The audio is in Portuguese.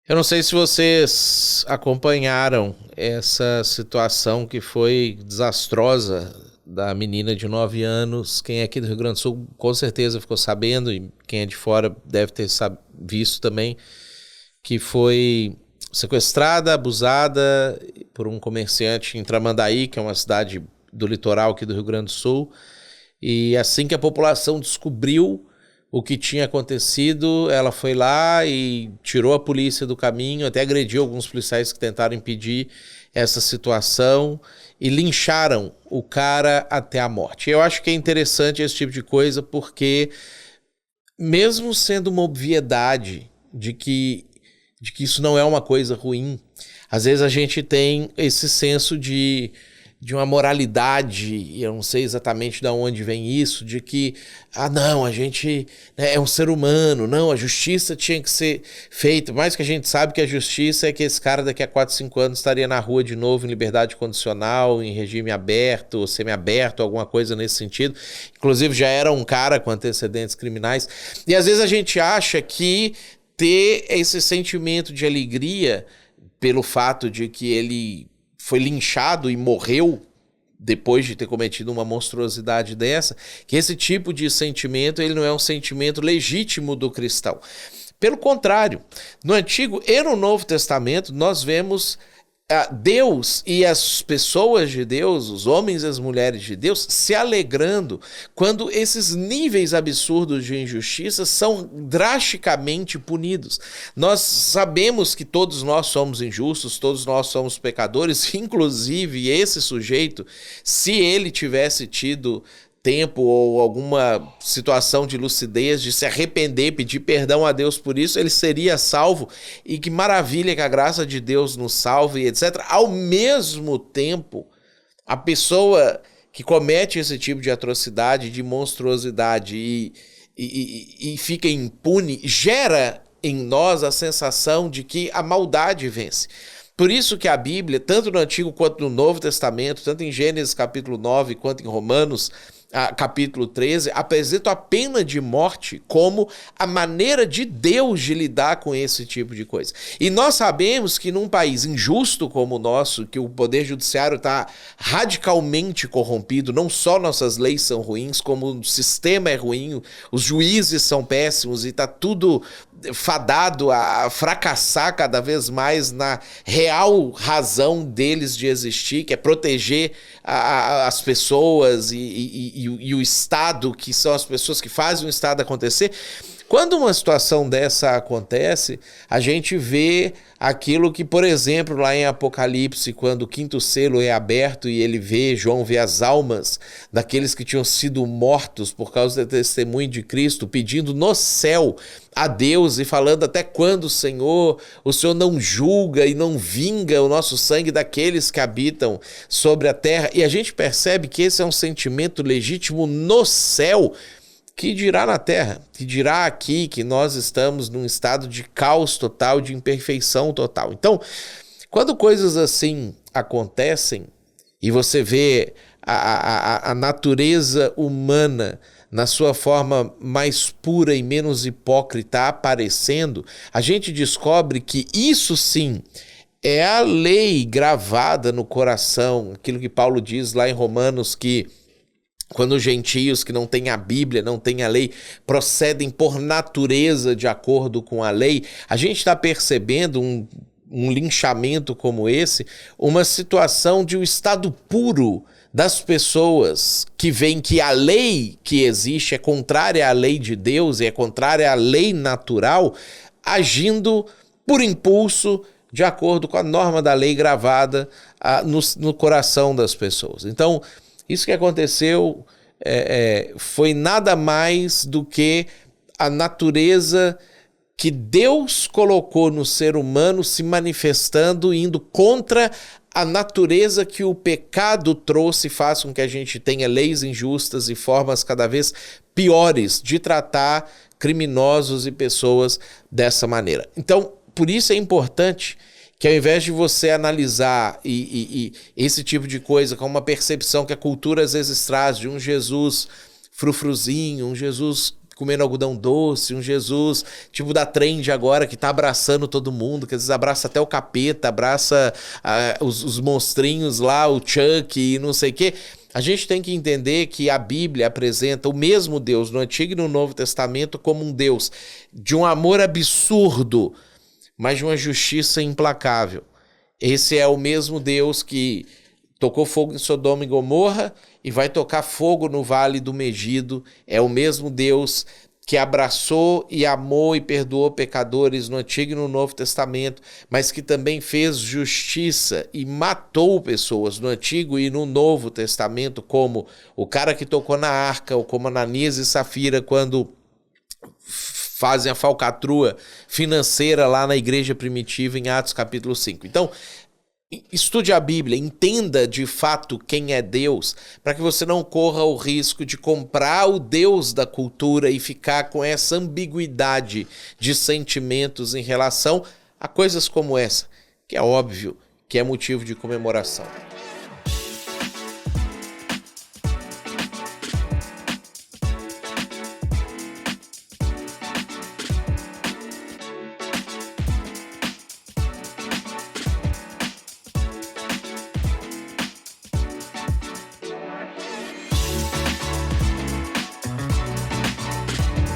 Eu não sei se vocês acompanharam essa situação que foi desastrosa da menina de 9 anos. Quem é aqui do Rio Grande do Sul com certeza ficou sabendo, e quem é de fora deve ter visto também, que foi sequestrada, abusada por um comerciante em Tramandaí, que é uma cidade do litoral aqui do Rio Grande do Sul. E assim que a população descobriu o que tinha acontecido, ela foi lá e tirou a polícia do caminho, até agrediu alguns policiais que tentaram impedir essa situação e lincharam o cara até a morte. Eu acho que é interessante esse tipo de coisa porque, mesmo sendo uma obviedade de que isso não é uma coisa ruim, às vezes a gente tem esse senso de uma moralidade, eu não sei exatamente de onde vem isso, de que, não, a gente é um ser humano, não, a justiça tinha que ser feita, mais que a gente sabe que a justiça é que esse cara daqui a 4, 5 anos estaria na rua de novo em liberdade condicional, em regime aberto, ou semiaberto, alguma coisa nesse sentido, inclusive já era um cara com antecedentes criminais, e às vezes a gente acha que ter esse sentimento de alegria pelo fato de que ele foi linchado e morreu depois de ter cometido uma monstruosidade dessa, que esse tipo de sentimento ele não é um sentimento legítimo do cristão. Pelo contrário, no Antigo e no Novo Testamento nós vemos Deus e as pessoas de Deus, os homens e as mulheres de Deus, se alegrando quando esses níveis absurdos de injustiça são drasticamente punidos. Nós sabemos que todos nós somos injustos, todos nós somos pecadores, inclusive esse sujeito, se ele tivesse tido tempo ou alguma situação de lucidez, de se arrepender, pedir perdão a Deus por isso, ele seria salvo, e que maravilha que a graça de Deus nos salve, etc. Ao mesmo tempo, a pessoa que comete esse tipo de atrocidade, de monstruosidade e fica impune, gera em nós a sensação de que a maldade vence. Por isso que a Bíblia, tanto no Antigo quanto no Novo Testamento, tanto em Gênesis capítulo 9 quanto em Romanos capítulo 13, apresenta a pena de morte como a maneira de Deus de lidar com esse tipo de coisa. E nós sabemos que num país injusto como o nosso, que o poder judiciário está radicalmente corrompido, não só nossas leis são ruins, como o sistema é ruim, os juízes são péssimos e está tudo fadado a fracassar cada vez mais na real razão deles de existir, que é proteger as pessoas e o Estado, que são as pessoas que fazem o Estado acontecer. Quando uma situação dessa acontece, a gente vê aquilo que, por exemplo, lá em Apocalipse, quando o 5º selo é aberto e João vê as almas daqueles que tinham sido mortos por causa do testemunho de Cristo, pedindo no céu a Deus e falando: até quando, Senhor, o Senhor não julga e não vinga o nosso sangue daqueles que habitam sobre a terra? E a gente percebe que esse é um sentimento legítimo no céu, que dirá na terra, que dirá aqui que nós estamos num estado de caos total, de imperfeição total. Então, quando coisas assim acontecem e você vê a natureza humana na sua forma mais pura e menos hipócrita aparecendo, a gente descobre que isso sim é a lei gravada no coração, aquilo que Paulo diz lá em Romanos, que quando os gentios que não têm a Bíblia, não têm a lei, procedem por natureza de acordo com a lei, a gente está percebendo um linchamento como esse, uma situação de um estado puro das pessoas que veem que a lei que existe é contrária à lei de Deus e é contrária à lei natural, agindo por impulso, de acordo com a norma da lei gravada no coração das pessoas. Então, isso que aconteceu foi nada mais do que a natureza que Deus colocou no ser humano se manifestando, indo contra a natureza que o pecado trouxe e faz com que a gente tenha leis injustas e formas cada vez piores de tratar criminosos e pessoas dessa maneira. Então, por isso é importante que, ao invés de você analisar esse tipo de coisa com uma percepção que a cultura às vezes traz de um Jesus frufruzinho, um Jesus comendo algodão doce, um Jesus tipo da trend agora que tá abraçando todo mundo, que às vezes abraça até o capeta, abraça os monstrinhos lá, o Chuck e não sei o quê. A gente tem que entender que a Bíblia apresenta o mesmo Deus no Antigo e no Novo Testamento como um Deus de um amor absurdo, mas de uma justiça implacável. Esse é o mesmo Deus que tocou fogo em Sodoma e Gomorra e vai tocar fogo no Vale do Megido. É o mesmo Deus que abraçou e amou e perdoou pecadores no Antigo e no Novo Testamento, mas que também fez justiça e matou pessoas no Antigo e no Novo Testamento, como o cara que tocou na arca, ou como Ananias e Safira, quando fazem a falcatrua financeira lá na igreja primitiva em Atos capítulo 5. Então, estude a Bíblia, entenda de fato quem é Deus, para que você não corra o risco de comprar o Deus da cultura e ficar com essa ambiguidade de sentimentos em relação a coisas como essa, que é óbvio que é motivo de comemoração.